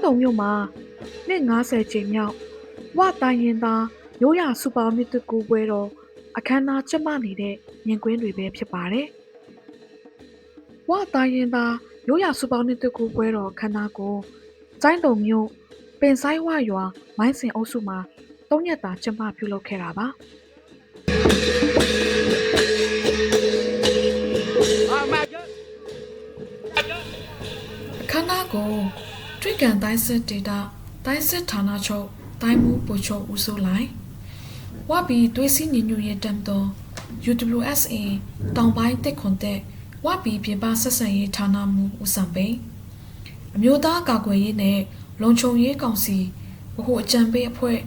တုံမြို့မှာနှစ်90ချိန်မြောက်ဝတိုင်းရင်သားရိုးရာစူပါမြစ်တူကိုပွဲတော်အခမ်းအနားကျင်းပနေတဲ့မြင်ကွင်းတွေပဲဖြစ်ပါတယ်။ဝတိုင်းရင်သားရိုးရာစူပါမြစ်တူကိုပွဲတော်အခမ်းအနားကိုကျိုင်းတုံမြို့ပင်ဆိုင်ဝရွာမိုင်းစင်အုပ်စုမှာ3ရက်တာကျင်းပပြုလုပ်ခဲ့တာပါ။အခမ်းအနားကိုတွေ့ကန်တိုင်းစစ်ဒေတာတိုင်းစစ်ဌာနချုပ်တိုင်းမှုပို့ချုပ်ဦးစိုးလိုက်ဝဘီတွေးစီညီညွတ်ရေးတမ်တော် UWSA တောင်ပိုင်းတစ်ခွန်တဲ့ဝဘီပြည်ပဆက်ဆံရေးဌာနမှဦးစံပိန်အမျိုးသားကာကွယ်ရေးနဲ့လုံခြုံရေးကောင်စီဗဟိုအကြံပေးအဖွဲ့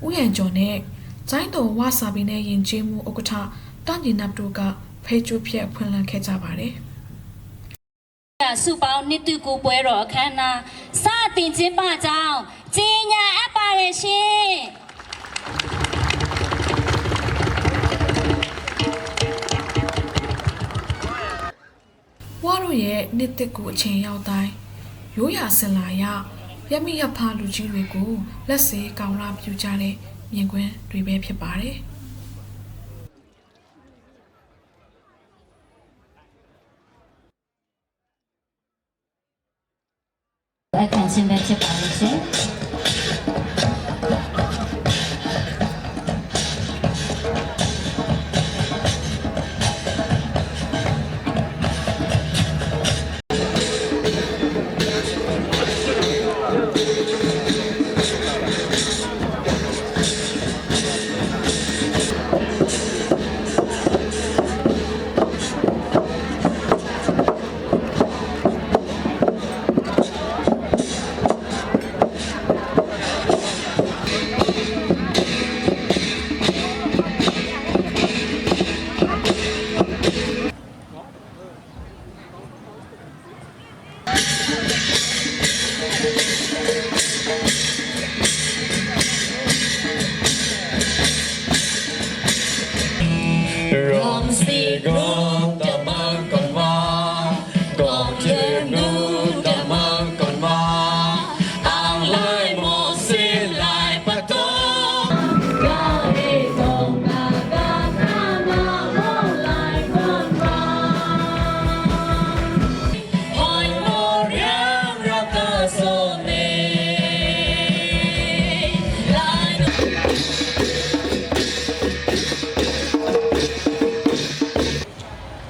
ဦးရန်ကျော်နဲ့ကျိုင်းတော်ဝစာပီနဲ့ယဉ်ကျေးမှုဥက္ကဋ္ဌတန်ညီနပ်တို့ကဖေးကျိုးဖြက်ဖွင့်လှစ်ခဲ့ကြပါတယ်စုပေါင်းနှစ်တူကိုပွဲတော်အခမ်းအနားစတင်ကျင်းပကြောင်းကြေညာအပ်ပါတယ်ရှင်ဝါတို့ရဲ့နှစ်သက်ကိုအချိန်ရောက်တိုင်းရိုးရာစင်လာရရမိရဖလူကြီးတွေကိုလက်စေကောင်လာပြူကြတဲ့မြင်ကွင်းတွေပဲဖြစ်ပါတယ်အခမ်းအနားပဲဖြစ်ပါလိမ့်ရှင်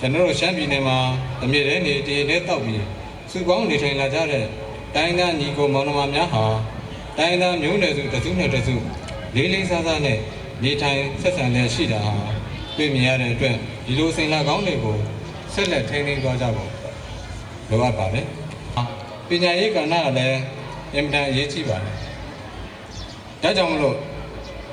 ကျွန်တော်တို့ရှမ်းပြည်နယ်မှာအမြင့်တဲ့နေတည်နဲ့တောက်ပြီးစုပေါင်းနေထိုင်လာကြတဲ့တိုင်းသားညီကိုမောင်နှမများဟာတိုင်းသားမျိုးနွယ်စုတစုနဲ့တစုလေးလေးစားစားနဲ့နေထိုင်ဆက်ဆံလျက်ရှိတာဟာတွေ့မြင်ရတဲ့အတွက်ဒီလိုစိန်လာကောင်းတွေကိုဆက်လက်ထိန်းသိမ်းသွားကြဖို့လိုအပ်ပါတယ်။ပညာရေးကဏ္ဍကလည်းအင်မတန်အရေးကြီးပါတယ်။ဒါကြောင့်မလို့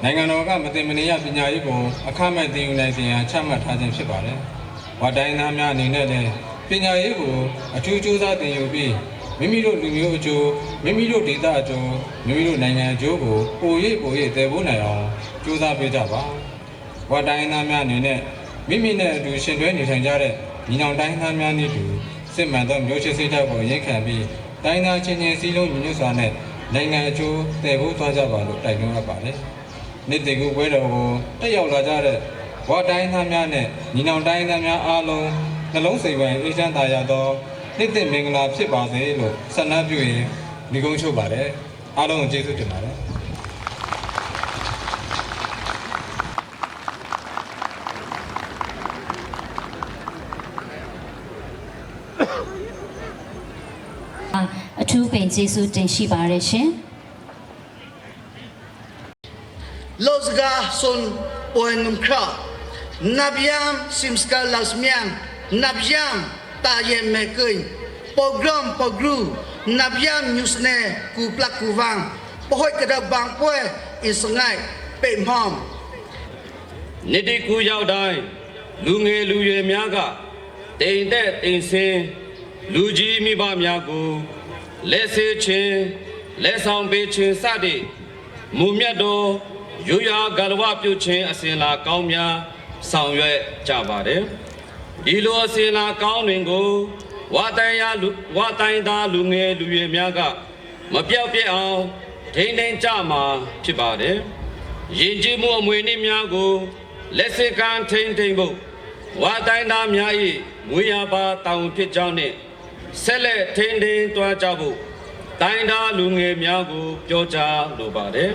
နိုင်ငံတော်ကမတင်မနေရပညာရေးကိုအခမဲ့သင်ယူနိုင်စေရန်ချမှတ်ထားခြင်းဖြစ်ပါတယ်။ဝတိုင်းသားများအနေနဲ့လည်းပညာရေးကိုအထူးကြိုးစားသင်ယူပြီးမိမိတို့လူမျိုးအကျိုးမိမိတို့ဒေသအကျိုးမိမိတို့နိုင်ငံအကျိုးကိုပို၍တည်ဖို့နိုင်အောင်ကြိုးစားပေးကြပါဝတိုင်းသားများအနေနဲ့မိမိနဲ့အတူရှင်တွဲနေထိုင်ကြတဲ့ညီနောင်တိုင်းသားများနဲ့တူစစ်မှန်သောမျိုးချစ်စိတ်ဓာတ်ကိုရိတ်ခံပြီးတိုင်းသားချင်းချင်းစည်းလုံးညီညွတ်စွာနဲ့နိုင်ငံအကျိုးတည်ဖို့သွားကြပါလို့တိုက်တွန်းအပ်ပါတယ်နေ့တကူပွဲတော်ကိုတက်ရောက်လာကြတဲ့ဝတိုင်းသားများနဲ့ညီနောင်တိုင်းသားများအားလုံးနှလုံးစိတ်ဝင်အေးချမ်းသာရသောနှစ်သက်မင်္ဂလာဖြစ်ပါစေလို့ဆန္ဒပြုရင်ဒီကုန်းချုပ်ပါတယ်အားလုံးကိုကျေးဇူးတင်ပါတယ်အထူးပင်ကျေးဇူးတင်ရှိပါတယ်ရှင်Losga son poenum kra nabiam simska lasmiang nabiam tayem mekein pogru nabiam newsne ku plak ku wang pohoi kada bang poe isangai pe mhom နေ့တကူရောက်တိုင်းလူငယ်လူရွယ်များကတိမ်သက်တိမ်ဆင်းလူကြီးမိဘများကိုလက်ဆေးခြင်းလက်ဆောင်ပေးခြင်းစသည့်မူမြတ်တော်ရိုးရာဂါလဝပြုခြင်းအစဉ်လာကောင်းများဆောင်ရွက်ကြပါတယ်ဒီလိုအစဉ်လာကောင်းတွင်ကိုဝတိုင်းသားလူငယ်လူရွယ်များက မပြောက်ပြက်အောင်ထိန်းသိမ်းကြမှာဖြစ်ပါတယ်ယဉ်ကျေးမှုအမွေအနှစ်များကိုလက်စစ်ကမ်းထိန်းသိမ်းဖို့ဝါတိုင်းသားများ၏မွေးရာပါတောင်းဖြစ်ကြောင်းနှင့်ဆက်လက်ထိန်းသိမ်းသွားကြဖို့တိုင်းသားလူငယ်များကိုပြောကြားလိုပါတယ်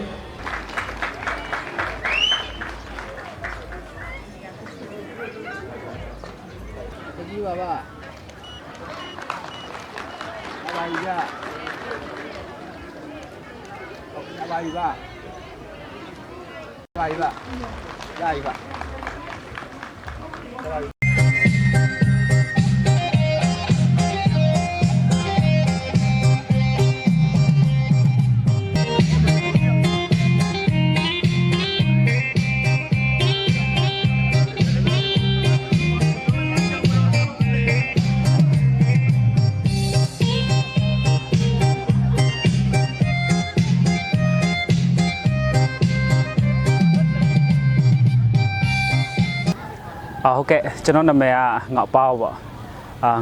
ကြီးပါပါအပါကြီးကအပါကြီးပါအပါကြီးပါရကြီးပါဟုတ်ကဲ့ကျွန်တော်နာမည်ကငေါပေါပေါ့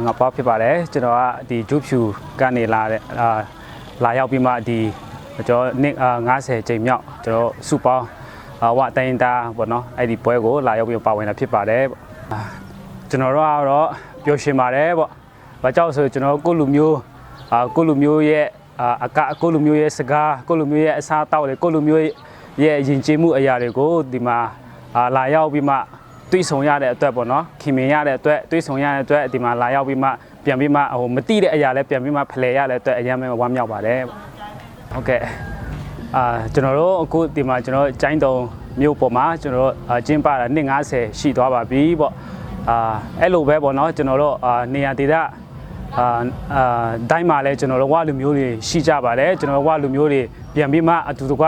ငေါပေါဖြစ်ပါတယ်ကျွန်တော်ကဒီဂျုဖြူကနေလာတဲ့လာရောက်ပြီးမှဒီကျွန်တော်နှစ်90ချိန်မြောက်ကျွန်တော်စုပေါင်းဝတိုင်းတာပေါ့နော်အဲ့ဒီပွဲကိုလာရောက်ပြီးပါဝင်တာဖြစ်ပါတယ်ကျွန်တော်တို့ကတော့ပျော်ရွှင်ပါတယ်ပေါ့ဘာကြောင့်ဆိုကျွန်တော်ကိုလူမျိုးရဲ့ကိုလူမျိုးရဲ့စကားကိုလူမျိုးရဲ့အစားတောက်တွေကိုလူမျိုးရဲ့ယဉ်ကျေးမှုအရာတွေကိုဒီမှာလာရောက်ပြီးမှတွေးဆုံရတဲ့အတွက်ပေါ့နော်ခင်မင်ရတဲ့အတွက်တွေးဆုံရတဲ့အတွက်ဒီမှာလာရောက်ပြီးမှပြန်ပြီးမှမတိတဲ့အရာလည်းပြန်ပြီးမှဖလှယ်ရတဲ့အတွက်အရင်မှဝမ်းမြောက်ပါတယ်ဟုတ်ကဲ့ကျွန်တော်တို့အခုဒီမှာကျွန်တော်ကျိုင်းတုံမြို့ပေါ်မှာကျွန်တော်တို့ကျင်းပတာနှစ်90ရှိသွားပါပြီပေါ့အဲ့လိုပဲပေါ့နော်ကျွန်တော်တို့နေရာဒေသတိုင်းမှာလည်းကျွန်တော်တို့ဝလူမျိုးတွေရှိကြပါတယ်ကျွန်တော်တို့ဝလူမျိုးတွေပြန်ပြီးမှအတူတကွ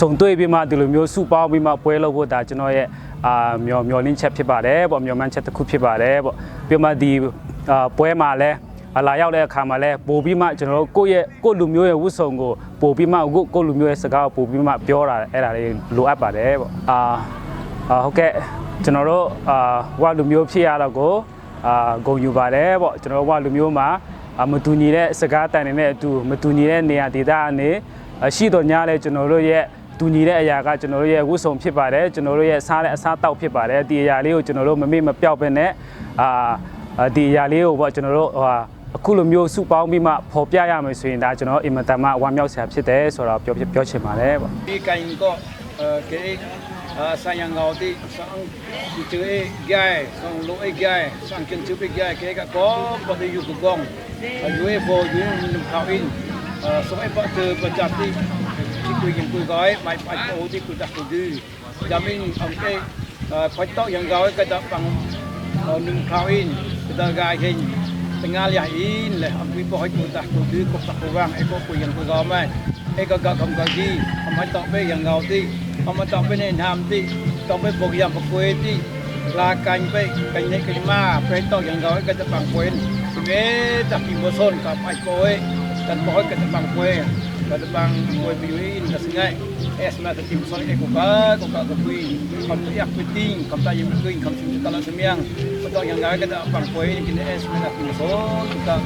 စုံတွေ့ပြီးမှဒီလိုမျိုးစုပေါင်းပြီးမှပွဲလုပ်ဖို့ဒါကျွန်တော်ရဲ့မျောလင်းချက်ဖြစ်ပါတယ်ပေါ့မျောမှန်းချက်တစ်ခုဖြစ်ပါတယ်ပေါ့ပြီးမှဒီပွဲမှာလည်းလာရောက်တဲ့အခါမှာလည်းပို့ပြီးမှကျွန်တော်တို့ကိုလူမျိုးရဲ့ဝတ်စုံကိုပို့ပြီးမှကိုလူမျိုးရဲ့စကားကိုပို့ပြီးမှပြောတာအဲ့ဒါလေးလိုအပ်ပါတယ်ပေါ့ဟုတ်ကဲ့ကျွန်တော်တို့ဝလူမျိုးဖြစ်ရတော့ကိုဂုဏ်ယူပါတယ်ပေါ့ကျွန်တော်တို့ဝလူမျိုးမှာမတူညီတဲ့စကားတန်နေတဲ့အတူမတူညီတဲ့နေရာဒေသအနေရှိတော့ညာလဲကျွန်တော်တို့ရဲ့တူညီတဲ့အရာကကျွန်တော်တို့ရဲ့ဝတ်စုံဖြစ်ပါတယ်ကျွန်တော်တို့ရဲ့စားတဲ့အစားတောက်ဖြစ်ပါတယ်ဒီအရာလေးကိုကျွန်တော်တို့မမေ့မပျောက်ပဲနဲ့ဒီအရာလေးကိုပေါ့ကျွန်တော်တို့အခုလိုမျိုးစုပေါင်းပြီးမှပေါ်ပြရမယ်ဆိုရင်ဒါကျွန်တော်အင်မတန်မှဝမ်းမြောက်စရာဖြစ်တယ်ဆိုတော့ပြောချင်ပါတယ်ပေါ့ဒီကိုင်ก็sayang ngau ti sang tu e gai sang lo e gai sang ken tu e gai ke ka ko pa de yu ku gong yu e bo yu nim khao in so e pa tu pa chat ti ki ku yin ku goi mai pa ko ti ku ta ku du jamin ang ke pa to yang goi ka ta pang nim khao in ka gai hin tengah ya in le ang pi po ku ta ku du ku ta ku wang e ko ku yin ku goi mai e ka ka kam ka ji am hai to be yang ngau tiเอามาต่อไปในทำที่ต่อไปปลูกยางปลูกกล้วยที่ลากันไปกันในกันมาไปต่ออย่างเราก็จะปังกล้วยทีนี้จากกินบัวส้นกับไอ้กล้วยกันบอกให้กันจะปังกล้วยกันจะปังกล้วยไปอยู่อินจะสิ่งไงเอสมาจะกินบัวส้นไอ้กุ๊กกับคุยคำที่อยากไปติ้งคำที่ยังไม่คุยคำที่ตลอดเสมียงก็ต่ออย่างเราก็จะปังกล้วยกินเอสมาจะกินบัวส้นกับ